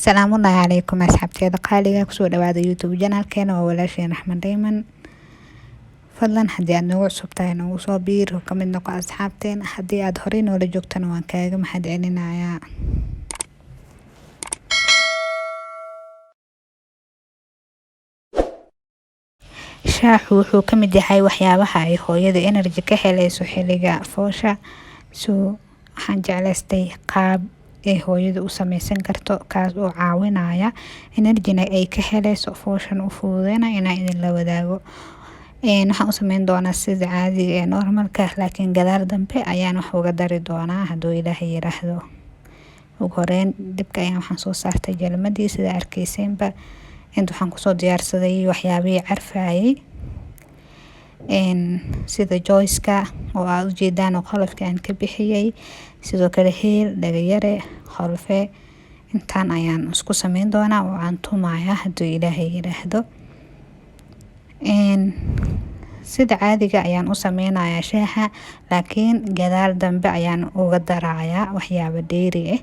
salaamullahi calaykum asxaabteeda qaaliga kusoo dhawaada youtube janaalkeena waa walaasheen Axmed Dayman. fadlan haddii aad nagu cusub tahay nagu soo biir oo kamid noqo asxaabteena. haddii aad horey noola joogtana waan kaaga mahadcelinayaa. shaaxu wuxuu ka mid yahay waxyaabaha ay hooyada energy ka helayso xilliga foosha. waxaan jeclaystay qaab ay hooyada u sameysan karto kaas oo caawinaya energyna ay ka helayso fooshan u fududeyna inaan idin la wadaago. waxaan u sameyn doonaa sida caadiga ee normalka, laakiin gadaal dambe ayaan wax uga dari doonaa hadduu ilaahay yiraahdo. ugu horeyn dibka ayaan waxaan soo saartay jalmadii sida arkayseenba. inta waxaan kusoo diyaarsaday waxyaabihii carfayay sida joyska oo aad ujeedaan oo qolofka aan ka bixiyay, sidoo kale heel, dhagayare, qolfe. intaan ayaan isku sameyn doonaa oo aan tumaya hadduu ilaahay yiraahdo. sida caadiga ayaan u sameynayaa shaaxa, laakiin gadaal dambe ayaan uga darayaa waxyaabo dheeri ah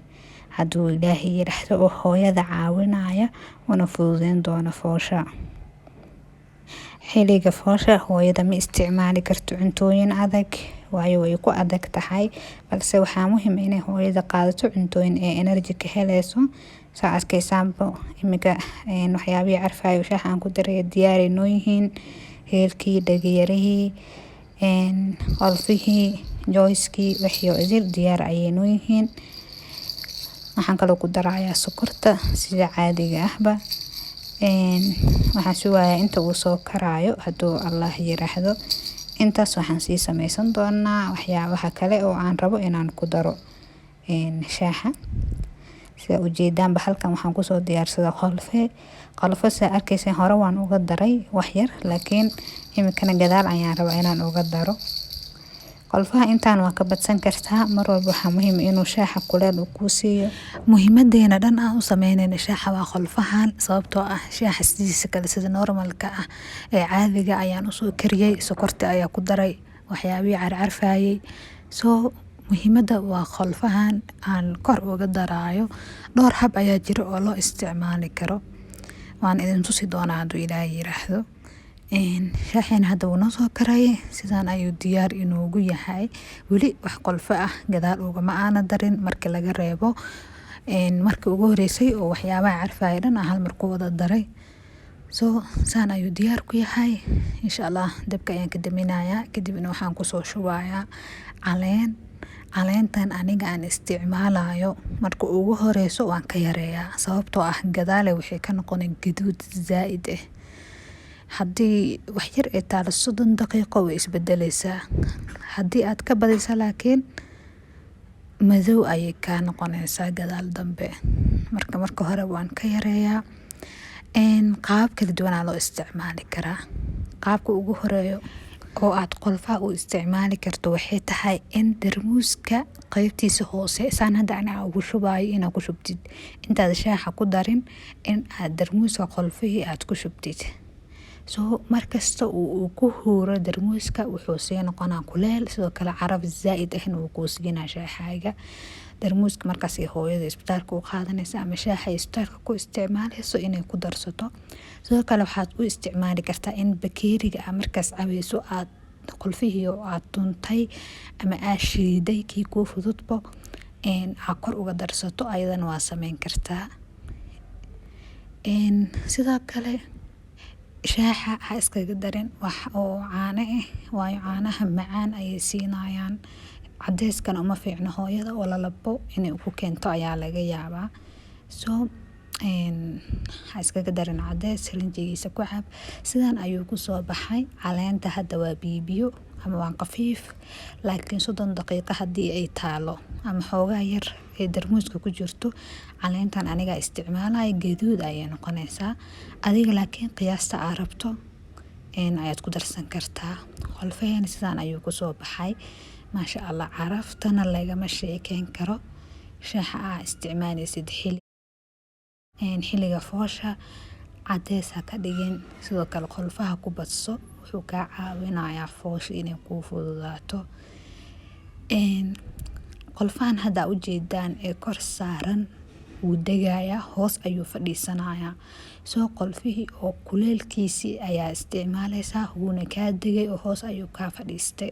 hadduu ilaahay yiraahdo oo hooyada caawinaya una fududeyn doona foosha. xilliga foosha hooyada ma isticmaali karto cuntooyin adag, waayo way ku adag tahay, balse waxaa muhiim inay hooyada qaadato cuntooyin ee energy ka helayso. saa arkaysaanba imika waxyaabihii carfayo shaaxa aan ku daray diyaaray noo yihiin. heelkii, dhagayarihii, qolfihii, joyskii, wixii oo idil diyaar ayay noo yihiin. waxaan kaloo ku darayaa sokorta sida caadiga ahba. waxaan sugayaa inta uu soo karaayo hadduu Allah yiraahdo. intaas waxaan sii sameysan doonaa waxyaabaha kale oo aan rabo inaan ku daro shaaxa. sida ujeedaanba halkan waxaan kusoo diyaarsaday qolfo saa arkayseen hore waan uga daray wax yar, laakiin imikana gadaal ayaan rabaa inaan uga daro. qolfaha intaan waa ka badsan kartaa, mar walba waxaa muhiim inuu shaaxa kuleel uu kuu siiyo. muhiimadeena dhan aan u sameynayna shaaxa waa qolfahan, sababtoo ah shaaxa sidiisa kale sida normalka ah ee caadiga ayaan usoo kariyay, sokorta ayaa ku daray, waxyaabihii carcarfayay. muhiimada waa qolfahan aan kor uga daraayo. dhowr hab ayaa jira oo loo isticmaali karo, waan idin tusi doonaa hadduu ilaahay yiraahdo. shaaxina hadda wuu noo soo karay, sidaan ayuu diyaar inoogu yahay. weli wax qolfo ah gadaal ugama aana darin markii laga reebo markii ugu horeysay oo waxyaabaha carfaya dhan hal mar ku wada daray. saan ayuu diyaar ku yahay. insha Allah dabka ayaan ka daminayaa, kadibna waxaan kusoo shubayaa caleentan aniga aan isticmaalayo. marka ugu horeyso waan ka yareeyaa, sababtoo ah gadaale waxay ka noqonay gaduud zaa'id ah. haddii wax yar ay taalo 30 daqiiqo way isbedelaysaa. haddii aad ka badisa laakiin madow ayay ka noqonaysaa gadaal dambe. marka hore waan ka yareeyaa. qaab kala duwan loo isticmaali karaa. qaabka ugu horeeyo oo aad qolfaha u isticmaali karto waxay tahay in darmuuska qaybtiisa hoose saan hadda aniga ugu shubayo inaad ku shubtid intaad shaaxa ku darin, in aad darmuuska qolfihii aad ku shubtid. markasta uu ku huuro darmuuska wuxuu sii noqonaa kuleel, sidoo kale caraf zaa'id ah inuu ku siinaa shaaxaaga. darmuuska markaas ay hooyada isbitaalka u qaadanaysa ama shaaxa ay isbitaalka ku isticmaalayso inay ku darsato. sidoo kale waxaad u isticmaali kartaa in bakeeriga markaas cabayso aad qolfihii oo aad tuntay ama aad shiiday kii kuu fududbo aad kor uga darsato, ayadana waa sameyn kartaa. sidoo kale shaaxa ha iskaga darin wax oo caano ah, waayo caanaha macaan ayay siinayaan. cadeyskana uma fiicno hooyada oo lalabo inay ku keento ayaa laga yaabaa. ha iskaga darin cadeys, rinjigiisa ku cab. sidaan ayuu kusoo baxay. caleenta hadda waa biyo ama waa qafiif, laakiin 30 daqiiqo haddii ay taalo ama xoogaa yar ee darmuuska ku jirto, caleentan aniga isticmaalaya gaduud ayay noqonaysaa. adiga laakiin qiyaasta aad rabto ayaad ku darsan kartaa. qolfaheen sidaan ayuu kusoo baxay. maasha Allah, caraftana lagama sheekeyn karo. shaaxa aad isticmaalaysid xilliga foosha cadeys ha ka dhigin, sidoo kale qolfaha ku badso, wuxuu kaa caawinayaa foosha inay kuu fududaato. qolfahan hadda ujeedaan ee kor saaran wuu degayaa, hoos ayuu fadhiisanayaa. Soo qolfihii oo kuleelkiisii ayaa isticmaalaysaa, wuuna kaa degay oo hoos ayuu kaa fadhiistay.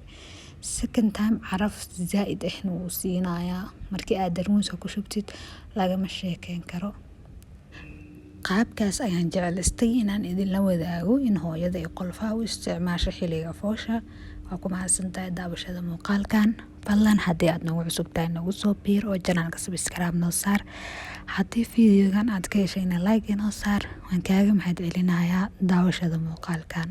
Second time caraf zaaid ahna wuu siinayaa. Markii aad darmuuska ku shubtid lagama sheekeyn karo. Qaabkaas ayaan jeclaystay inaan idinla wadaago in hooyada ay qolfaha u isticmaasho xilliga foosha. Waa ku mahadsantahay daawashada muuqaalkan. Fadlan haddii aad nagu cusub tahay nagu soo biir oo channelka subscribe noo saar. Haddii videogan aad ka heshayna like inoo saar. Waan kaaga mahadcelinayaa daawashada muuqaalkan.